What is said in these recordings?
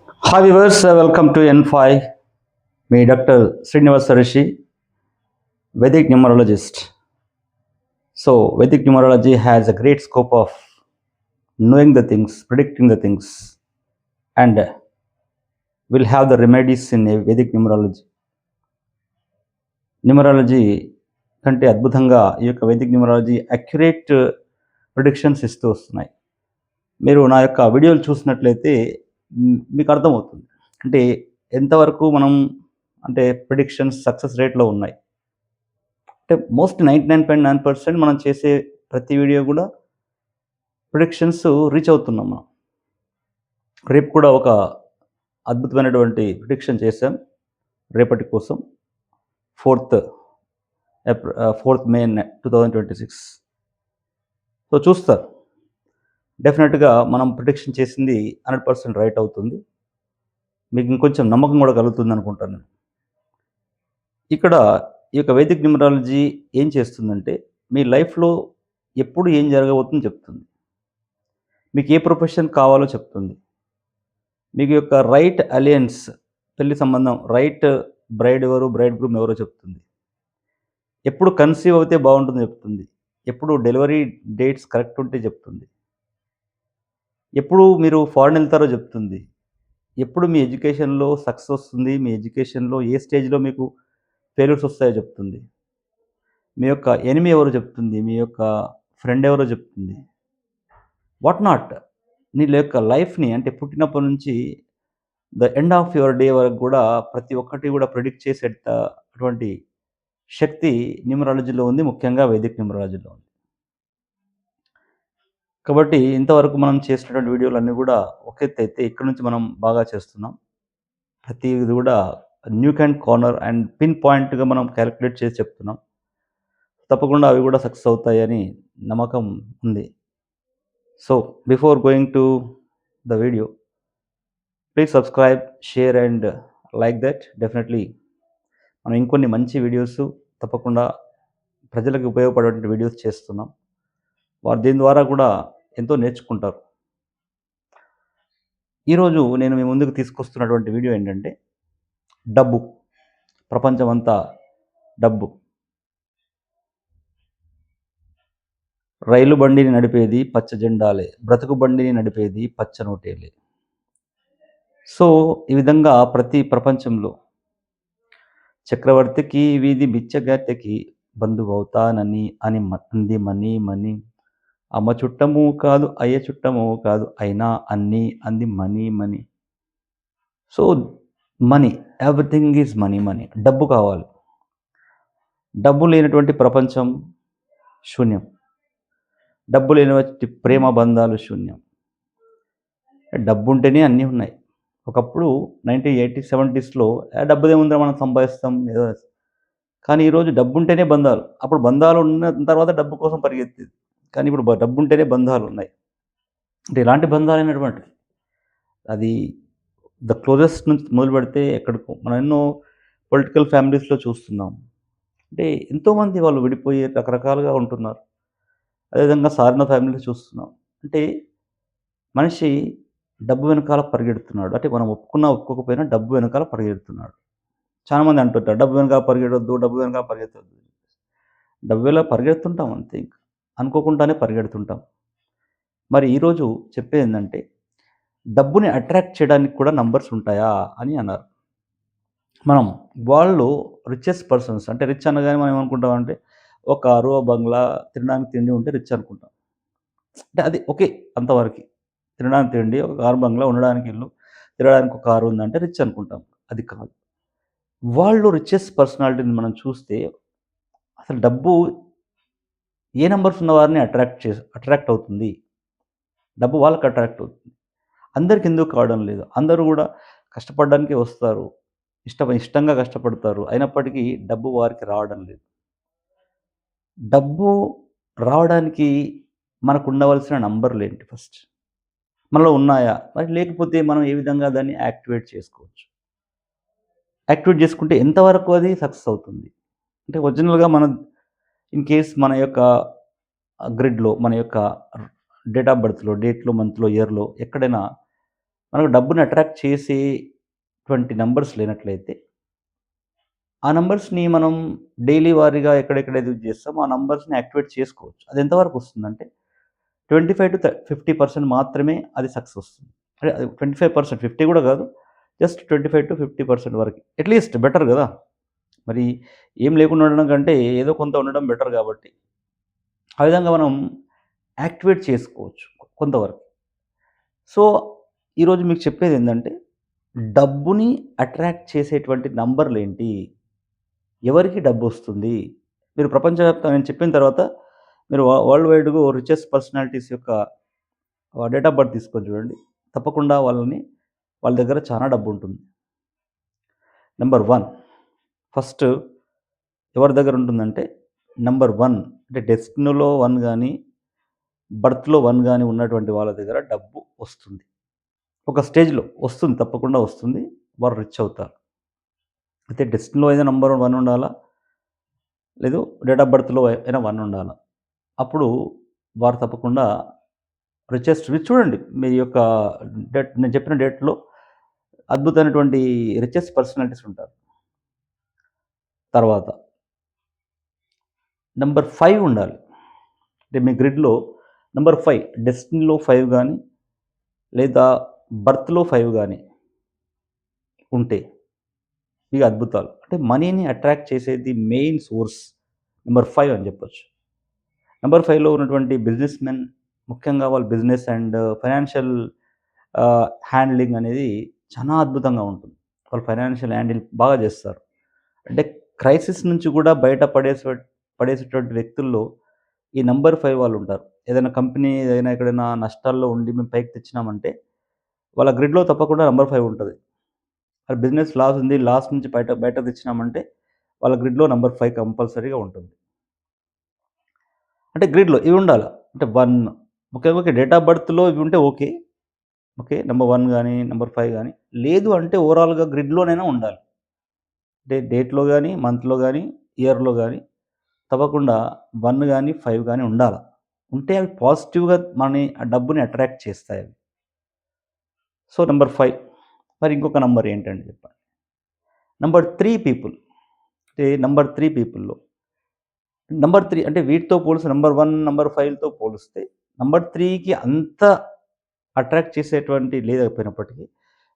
Hi viewers, welcome to N5. Me Dr. Srinivas Rishi, Vedic numerologist. So Vedic numerology has a great scope of knowing the things, predicting the things, and we'll have the remedies in a Vedic numerology. Numerology కంటే అద్భుతంగా ఈ యొక్క Vaidik numerology accurate predictions ఇస్తూ వస్తున్నాయి. మీరు నా యొక్క వీడియోలు చూసినట్లయితే మీకు అర్థమవుతుంది. అంటే ఎంతవరకు మనం అంటే ప్రిడిక్షన్స్ సక్సెస్ రేట్లో ఉన్నాయి. అంటే మోస్ట్ 99.9% మనం చేసే ప్రతి వీడియో కూడా ప్రిడిక్షన్స్ రీచ్ అవుతున్నాం మనం. రేపు కూడా ఒక అద్భుతమైనటువంటి ప్రిడిక్షన్ చేశాం రేపటి కోసం. 4th మే 2026. సో చూస్తారు, డెఫినెట్గా మనం ప్రిడిక్షన్ చేసింది 100% రైట్ అవుతుంది. మీకు ఇంకొంచెం నమ్మకం కూడా కలుగుతుంది అనుకుంటాను నేను. ఇక్కడ ఈ యొక్క వైదిక్ న్యూమరాలజీ ఏం చేస్తుందంటే మీ లైఫ్లో ఎప్పుడు ఏం జరగబోతుందో చెప్తుంది. మీకు ఏ ప్రొఫెషన్ కావాలో చెప్తుంది. మీకు యొక్క రైట్ అలయన్స్, పెళ్లి సంబంధం, రైట్ బ్రైడ్ ఎవరు, బ్రైడ్ గ్రూమ్ ఎవరో చెప్తుంది. ఎప్పుడు కన్సీవ్ అవుతే బాగుంటుందో చెప్తుంది. ఎప్పుడు డెలివరీ డేట్స్ కరెక్ట్ ఉంటే చెప్తుంది. ఎప్పుడు మీరు ఫారెన్ వెళ్తారో చెప్తుంది. ఎప్పుడు మీ ఎడ్యుకేషన్లో సక్సెస్ వస్తుంది, మీ ఎడ్యుకేషన్లో ఏ స్టేజ్లో మీకు ఫెయిల్యూర్స్ వస్తాయో చెప్తుంది. మీ యొక్క ఎనిమీ ఎవరో చెప్తుంది. మీ యొక్క ఫ్రెండ్ ఎవరో చెప్తుంది. వాట్ నాట్ నీ యొక్క లైఫ్ని అంటే పుట్టినప్పటి నుంచి the end of your day వరకు కూడా ప్రతి ఒక్కటి కూడా ప్రిడిక్ట్ చేసేట అటువంటి శక్తి న్యూమరాలజీలో ఉంది, ముఖ్యంగా వైదిక్ న్యూమరాలజీలో ఉంది. కాబట్టి ఇంతవరకు మనం చేసినటువంటి వీడియోలు అన్నీ కూడా ఒక ఎత్తు అయితే ఇక్కడ నుంచి మనం బాగా చేస్తున్నాం. ప్రతిది కూడా Nuke and corner and pin పాయింట్గా మనం క్యాలిక్యులేట్ చేసి చెప్తున్నాం. తప్పకుండా అవి కూడా సక్సెస్ అవుతాయని నమ్మకం ఉంది. So before going to the video, please subscribe, share and like that. Definitely మనం ఇంకొన్ని మంచి వీడియోస్ తప్పకుండా ప్రజలకు ఉపయోగపడేటువంటి వీడియోస్ చేస్తున్నాం. వారు దీని ద్వారా కూడా ఎంతో నేర్చుకుంటారు. ఈరోజు నేను మీ ముందుకు తీసుకొస్తున్నటువంటి వీడియో ఏంటంటే డబ్బు. ప్రపంచమంతా డబ్బు. రైలు బండిని నడిపేది పచ్చ జెండాలే, బ్రతుకు బండిని నడిపేది పచ్చ నోటేలే. సో ఈ విధంగా ప్రతి ప్రపంచంలో చక్రవర్తికి వీధి బిచ్చగత్తెకి బంధువవుతానని అని అంది మనీ మనీ. అమ్మ చుట్టము కాదు, అయ్య చుట్టము కాదు, అయినా అన్నీ అంది money money. So money, everything is money money. డబ్బు కావాలి. డబ్బు లేనటువంటి ప్రపంచం శూన్యం. డబ్బు లేనటువంటి ప్రేమ బంధాలు శూన్యం. డబ్బు ఉంటేనే అన్నీ ఉన్నాయి. ఒకప్పుడు 1980s 70sలో డబ్బుదేముందో మనం సంపాదిస్తాం ఏదో. కానీ ఈరోజు డబ్బు ఉంటేనే బంధాలు. అప్పుడు బంధాలు ఉన్న తర్వాత డబ్బు కోసం పరిగెత్తేది. కానీ ఇప్పుడు డబ్బు ఉంటేనే బంధాలు ఉన్నాయి. అంటే ఎలాంటి బంధాలు అయినటువంటివి, అది ద క్లోజెస్ట్ నుంచి మొదలు పెడితే ఎక్కడికో మనం ఎన్నో పొలిటికల్ ఫ్యామిలీస్లో చూస్తున్నాం. అంటే ఎంతోమంది వాళ్ళు విడిపోయి రకరకాలుగా ఉంటున్నారు. అదేవిధంగా సారిన ఫ్యామిలీలో చూస్తున్నాం. అంటే మనిషి డబ్బు వెనకాల పరిగెడుతున్నాడు. అంటే మనం ఒప్పుకున్నా ఒప్పుకోకపోయినా డబ్బు వెనకాల పరిగెడుతున్నాడు. చాలామంది అంటుంటారు డబ్బు వెనకాల పరిగెడొద్దు, డబ్బు వెనకాల పరిగెత్తొద్దు. డబ్బు వెనకాల పరిగెడుతుంటాం అంతే, ఇంకా అనుకోకుండానే పరిగెడుతుంటాం. మరి ఈరోజు చెప్పేది ఏంటంటే డబ్బుని అట్రాక్ట్ చేయడానికి కూడా నంబర్స్ ఉంటాయా అని అన్నారు. మనం వాళ్ళు రిచెస్ట్ పర్సన్స్, అంటే రిచ్ అనగానే మనం ఏమనుకుంటామంటే ఒక కారు, ఓ బంగ్లా, తినడానికి తిండి ఉంటే రిచ్ అనుకుంటాం. అంటే అది ఓకే, అంతవరకు. తినడానికి తిండి, ఒక కారు, బంగ్లా, ఉండడానికి ఇల్లు, తినడానికి ఒక కారు ఉందంటే రిచ్ అనుకుంటాం. అది కాదు. వాళ్ళు రిచెస్ట్ పర్సనాలిటీని మనం చూస్తే అసలు డబ్బు ఏ నంబర్స్ ఉన్న వారిని అట్రాక్ట్ అవుతుంది. డబ్బు వాళ్ళకి అట్రాక్ట్ అవుతుంది. అందరికి ఎందుకు కావడం లేదు. అందరూ కూడా కష్టపడడానికే వస్తారు. ఇష్టంగా కష్టపడతారు. అయినప్పటికీ డబ్బు వారికి రావడం లేదు. డబ్బు రావడానికి మనకు ఉండవలసిన నంబర్లేంటి ఫస్ట్? మనలో ఉన్నాయా? మరి లేకపోతే మనం ఏ విధంగా దాన్ని యాక్టివేట్ చేసుకోవచ్చు? యాక్టివేట్ చేసుకుంటే ఎంతవరకు అది సక్సెస్ అవుతుంది? అంటే ఒరిజినల్‌గా మనం ఇన్ కేస్ మన యొక్క గ్రిడ్‌లో, మన యొక్క డేట్ ఆఫ్ బర్త్‌లో, డేట్‌లో, మంత్‌లో, ఇయర్‌లో ఎక్కడైనా మనకు డబ్బుని అట్రాక్ట్ చేసేటువంటి నంబర్స్ లేనట్లయితే, ఆ నంబర్స్‌ని మనం డైలీ వారీగా ఎక్కడెక్కడైతే యూజ్ చేస్తామో, ఆ నంబర్స్‌ని యాక్టివేట్ చేసుకోవచ్చు. అది ఎంతవరకు వస్తుందంటే 25-30% మాత్రమే అది సక్సెస్ వస్తుంది. అంటే అది 25% 50 కూడా కాదు. జస్ట్ 25-50% వరకే. అట్‌లీస్ట్ బెటర్ గదా! మరి ఏం లేకుండా ఉండడం కంటే ఏదో కొంత ఉండడం బెటర్ కాబట్టి, ఆ విధంగా మనం యాక్టివేట్ చేసుకోవచ్చు కొంతవరకు. సో, ఈరోజు మీకు చెప్పేదేందంటే, డబ్బుని అట్రాక్ట్ చేసేటువంటి నంబర్‌లేంటి? ఎవరికి డబ్బొస్తుంది? మీరు ప్రపంచవ్యాప్తంగా నేను చెప్పిన తర్వాత మీరు వరల్డ్ వైడ్‌గా రిచెస్ట్ పర్సనాలిటీస్ యొక్క డేట్ ఆఫ్ బర్త్ తీసుకొని చూడండి. తప్పకుండా వాళ్ళ దగ్గర చాలా డబ్బుంటుంది. నంబర్ 1 ఫస్ట్ ఎవరి దగ్గర ఉంటుందంటే, నంబర్ 1 అంటే డెస్టినీలో 1 గాని, బర్త్‌లో 1 గాని ఉన్నటువంటి వాళ్ళ దగ్గర డబ్బు వస్తుంది. ఒక స్టేజ్‌లో వస్తుంది. తప్పకుండా వస్తుంది. వారు రిచ్ అవుతారు. అయితే డెస్టినీలో అయితే నంబర్ 1 ఉండాలా, లేదు డేట్ ఆఫ్ బర్త్‌లో అయినా 1 ఉండాలా. అప్పుడు వారు తప్పకుండా రిచెస్ట్ మీరు చూడండి. మీ యొక్క నేను చెప్పిన డేట్‌లో అద్భుతమైనటువంటి రిచెస్ట్ పర్సనాలిటీస్ ఉంటారు. తర్వాత నంబర్ 5 ఉండాలి. అంటే మీ గ్రిడ్‌లో నంబర్ 5 డెస్టినీలో 5 గాని, లేదా బర్త్‌లో 5 గాని ఉంటే ఇక అద్భుతాలు. అంటే మనీని అట్రాక్ట్ చేసేది మెయిన్ సోర్స్ నంబర్ 5 అని చెప్పొచ్చు. నంబర్ 5లో ఉన్నటువంటి బిజినెస్ మెన్ ముఖ్యంగా వాళ్ళ బిజినెస్ అండ్ ఫైనాన్షియల్ హ్యాండ్లింగ్ అనేది చాలా అద్భుతంగా ఉంటుంది. వాళ్ళు ఫైనాన్షియల్ హ్యాండిల్ బాగా చేస్తారు. అంటే క్రైసిస్ నుంచి కూడా పడేసేటువంటి వ్యక్తుల్లో ఈ నంబర్ 5 వాళ్ళు ఉంటారు. ఏదైనా కంపెనీ ఏదైనా ఎక్కడైనా నష్టాల్లో ఉండి మేము పైకి తెచ్చినామంటే వాళ్ళ గ్రిడ్‌లో తప్పకుండా నంబర్ 5 ఉంటది. మరి బిజినెస్ లాస్ ఉంది. లాస్ నుంచి బయట తెచ్చినామంటే వాళ్ళ గ్రిడ్‌లో నంబర్ 5 కంపల్సరీగా ఉంటుంది. అంటే గ్రిడ్‌లో ఇవి ఉండాల. అంటే 1 ఓకే. డేట్ ఆఫ్ బర్త్‌లో ఇవి ఉంటే ఓకే. ఓకే. నంబర్ 1 గాని, నంబర్ 5 గాని లేదు అంటే ఓవరాల్‌గా గ్రిడ్‌లోనైనా ఉండాలి. అంటే డేట్‌లో గాని, మంత్‌లో గాని, ఇయర్‌లో గాని తప్పకుండా 1 గాని, 5 గాని ఉండాల. ఉంటే అవి పాజిటివ్‌గా ఆ డబ్బుని అట్రాక్ట్ చేస్తాయవి. సో, నంబర్ 5 మరి ఇంకొక నంబర్ ఏంటండి చెప్పండి? Number 3 people. అంటే నంబర్ 3 పీపుల్‌లో నంబర్ 3 అంటే వీటితో పోలిస్తే నంబర్ 1, నంబర్ 5తో పోలిస్తే నంబర్ 3కి అంత అట్రాక్ట్ చేసేటువంటి లేకపోయినప్పటికీ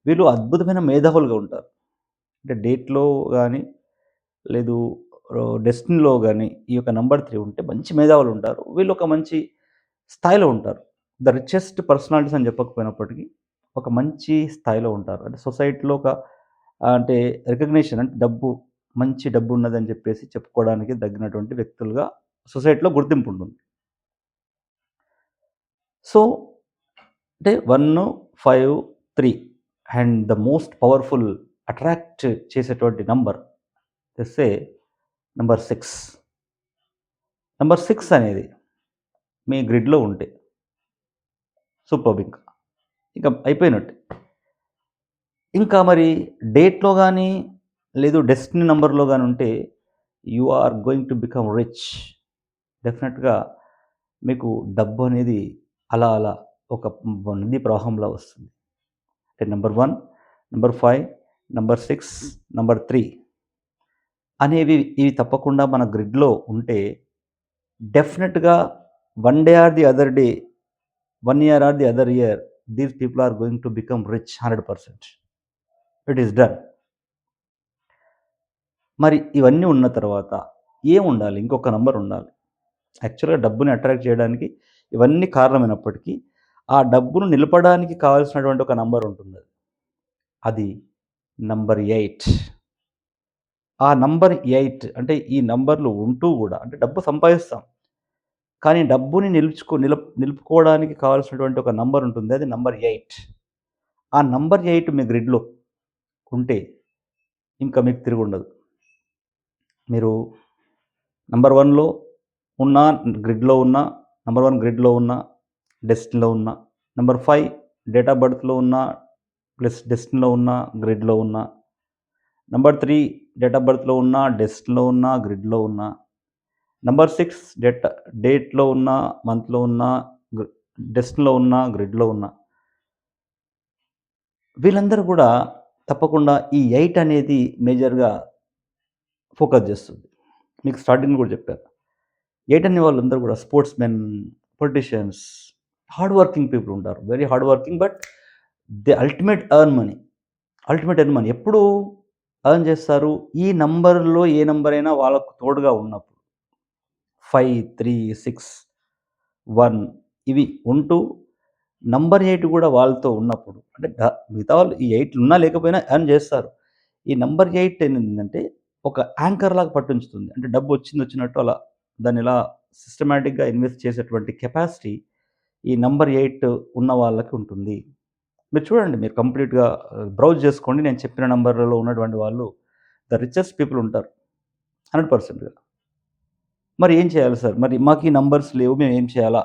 వీళ్ళు అద్భుతమైన మేధావులుగా ఉంటారు. అంటే డేట్‌లో గాని, లేదు డెస్టినీలో గాని ఈ యొక్క నంబర్ 3 ఉంటే మంచి మేధావులుంటారు. వీళ్ళు ఒక మంచి స్థాయిలో ఉంటారు. ద రిచెస్ట్ పర్సనాలిటీస్ అని చెప్పకపోయినప్పటికీ ఒక మంచి స్థాయిలో ఉంటారు. అంటే సొసైటీలో అంటే రికగ్నిషన్ అంటే మంచి డబ్బున్నదని చెప్పేసి చెప్పుకోవడానికి తగినటువంటి వ్యక్తులుగా సొసైటీలో గుర్తింపు ఉంటుంది. సో, అంటే 1, 5, 3 and the most powerful attract చేసేటువంటి నంబర్ తెస్తే నంబర్ 6. నంబర్ 6 అనేది మీ గ్రిడ్‌లో ఉంటే సూపర్బ్ ఇంక. ఇక అయిపోయినట్టే. ఇంకా మరి డేట్‌లో గాని, లేదు డెస్టినీ నంబర్‌లో గాని ఉంటే you are going to become rich. డెఫినెట్‌గా మీకు డబ్బు అనేది అలా అలా ఒక నదీ ప్రవాహంలా వస్తుంది. అంటే నంబర్ 1, నంబర్ 5, నంబర్ 6, నంబర్ 3 ఇవి తప్పకుండా మన గ్రిడ్‌లో ఉంటే డెఫినిట్‌గా one day or the other day, 1 year or the other year these people are going to become rich 100%. It is done. మరి ఇవన్నీ ఉన్న తర్వాత ఏముండాలి? ఇంకొక నంబర్ ఉండాలి. యాక్చువల్‌గా డబ్బుని అట్రాక్ట్ చేయడానికి ఇవన్నీ కారణమైనప్పటికీ, ఆ డబ్బును నిలపడానికి కావాల్సినటువంటి ఒక నంబర్ ఉంటుందది. అది నంబర్ 8. ఆ నంబర్ 8 అంటే ఈ నంబర్‌లు ఉంటూ గూడా అంటే డబ్బు సంపాదిస్తాం. కానీ డబ్బుని నిలుపుకోవడానికి కావాల్సినటువంటి ఒక నంబర్ ఉంటుంది. అది నంబర్ 8. ఆ నంబర్ 8 మీ గ్రిడ్‌లో ఉంటే ఇంకా మీకు తిరుగుండదు. మీరు నంబర్ 1లో ఉన్నా, గ్రిడ్‌లో ఉన్నా, నంబర్ 1 గ్రిడ్‌లో ఉన్నా, డెస్టినీలో ఉన్నా, నంబర్ 5 డేట్ ఆఫ్ బర్త్‌లో ఉన్నా, ప్లస్ డెస్టినీలో ఉన్నా, గ్రిడ్‌లో ఉన్నా, నంబర్ 3 డేట్ ఆఫ్ బర్త్‌లో ఉన్నా, డెస్టినీలో ఉన్నా, గ్రిడ్‌లో ఉన్నా, నంబర్ 6 డేట్‌లో ఉన్నా, మంత్‌లో ఉన్నా, గ్రి డెస్టినీలో ఉన్నా, గ్రిడ్‌లో ఉన్నా. వీళ్ళందరూ కూడా తప్పకుండా ఈ 8 అనేది మేజర్‌గా ఫోకస్ చేస్తుంది. మీకు స్టార్టింగ్‌లో కూడా చెప్పాను. 8 అనే వాళ్ళందరూ కూడా sportsmen, politicians, hard working people ఉంటారు. Very hard working but they ultimate earn money. Ultimate earn money. ఎప్పుడు ఎర్న్ చేస్తారు? ఈ నంబర్‌లో ఏ నంబర్ అయినా వాళ్ళకు తోడుగా ఉన్నప్పుడు. 5, 3, 6, 1 ఇవి ఉంటూ నంబర్ 8 కూడా వాళ్ళతో ఉన్నప్పుడు అంటే మిగతా వాళ్ళు ఈ 8 ఉన్నా లేకపోయినా ఎర్న్ చేస్తారు. ఈ నంబర్ 8 ఏంటంటే ఒక యాంకర్‌లాగా పట్టుంచుతుంది. అంటే డబ్బు వచ్చినట్టు అలా దాన్ని ఇలా సిస్టమాటిక్‌గా ఇన్వెస్ట్ చేసేటువంటి కెపాసిటీ ఈ నంబర్ 8 ఉన్న వాళ్ళకి ఉంటుంది. మీరు చూడండి, మీరు కంప్లీట్‌గా బ్రౌజ్ చేసుకోండి. నేను చెప్పిన నంబర్‌లలో ఉన్నటువంటి వాళ్ళు ద రిచెస్ట్ పీపుల్ ఉంటారు. 100%గా. మరి ఏం చేయాలి సార్? మరి మాకు ఈ నంబర్స్ లేవు. మేము ఏం చేయాలా?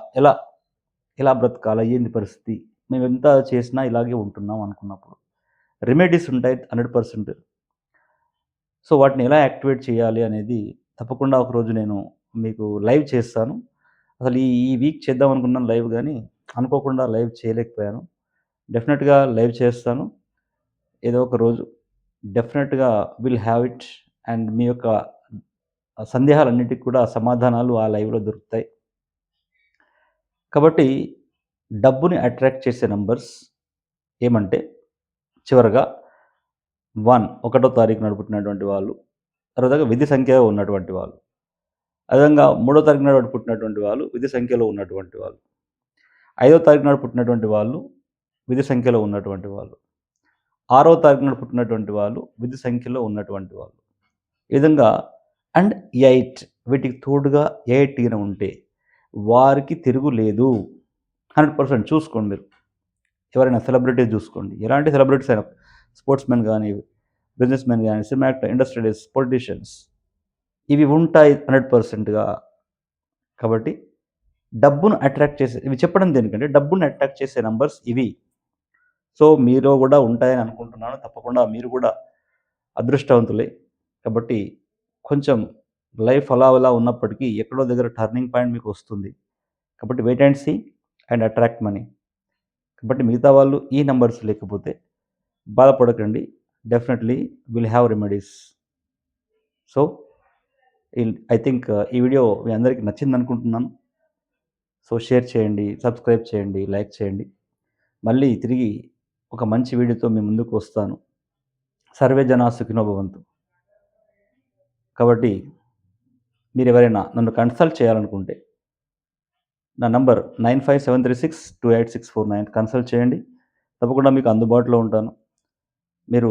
ఎలా బ్రతకాలా? ఏంది పరిస్థితి? మేమెంత చేసినా ఇలాగే ఉంటున్నాం అనుకున్నప్పుడు రెమెడీస్ ఉంటాయి 100%. సో, వాటిని ఎలా యాక్టివేట్ చేయాలి అనేది తప్పకుండా ఒకరోజు నేను మీకు లైవ్ చేస్తాను. అసలు ఈ వీక్ చేద్దాం అనుకున్నాను లైవ్ గానీ, అనుకోకుండా లైవ్ చేయలేకపోయాను. డెఫినిట్‌గా లైవ్ చేస్తాను. ఏదో ఒక రోజు డెఫినిట్‌గా విల్ హావ్ ఇట్. అండ్ మీ యొక్క సందేహాలన్నిటికి కూడా సమాధానాలు ఆ లైవ్‌లో దొరుకుతాయి. కాబట్టి డబ్బుని అట్రాక్ట్ చేసే నంబర్స్ ఏమంటే చివరగా 1 ఒకటో తారీఖున పుట్టినటువంటి వాళ్ళు, తర్వాతగా విధి సంఖ్య ఉన్నటువంటి వాళ్ళు. అదేవిధంగా మూడో తారీఖు నాడు పుట్టినటువంటి వాళ్ళు విధి సంఖ్యలో ఉన్నటువంటి వాళ్ళు. ఐదో తారీఖు నాడు పుట్టినటువంటి వాళ్ళు విధి సంఖ్యలో ఉన్నటువంటి వాళ్ళు. ఆరో తారీఖు నాడు పుట్టినటువంటి వాళ్ళు విధి సంఖ్యలో ఉన్నటువంటి వాళ్ళు. ఈ విధంగా అండ్ 8 వీటికి తోడుగా 8 గిన ఉంటే వారికి తిరుగులేదు. 100% చూసుకోండి మీరు. ఎవరైనా సెలబ్రిటీస్ చూసుకోండి. ఎలాంటి సెలబ్రిటీస్ అయినా స్పోర్ట్స్ మెన్ గాని, బిజినెస్ మెన్ గాని, సినిమా యాక్టర్, ఇండస్ట్రియలిస్ట్, పొలిటీషియన్స్ ఇవి ఉంటాయి 100%గా. కాబట్టి డబ్బును అట్రాక్ట్ చేసే ఇవి చెప్పడం దేనికంటే డబ్బును అట్రాక్ట్ చేసే నంబర్స్ ఇవి. సో, మీలో గూడా ఉంటాయని అనుకుంటున్నాను. తప్పకుండా మీరు గూడా అదృష్టవంతులే. కాబట్టి కొంచెం లైఫ్ అలా ఉన్నప్పటికీ ఎక్కడో దగ్గర టర్నింగ్ పాయింట్ మీకొస్తుంది. కాబట్టి wait and see and attract money. కాబట్టి మిగతా వాళ్ళు ఈ నంబర్స్ లేకపోతే బాధపడకండి. Definitely will have remedies. So, I think ఈ వీడియో మీ అందరికి నచ్చిందనుకుంటున్నాను. సో, షేర్ చేయండి, సబ్స్క్రైబ్ చేయండి, లైక్ చేయండి. మళ్ళీ తిరిగి ఒక మంచి వీడియోతో మీ ముందుకు వస్తాను. సర్వే జనా సుఖినో భవంతు. కాబట్టి మీరెవరైనా నన్ను కన్సల్ట్ చేయాలనుకుంటే నా నంబర్ 9573628649 కన్సల్ట్ చేయండి. తప్పకుండా మీకు అందుబాటులో ఉంటాను. మీరు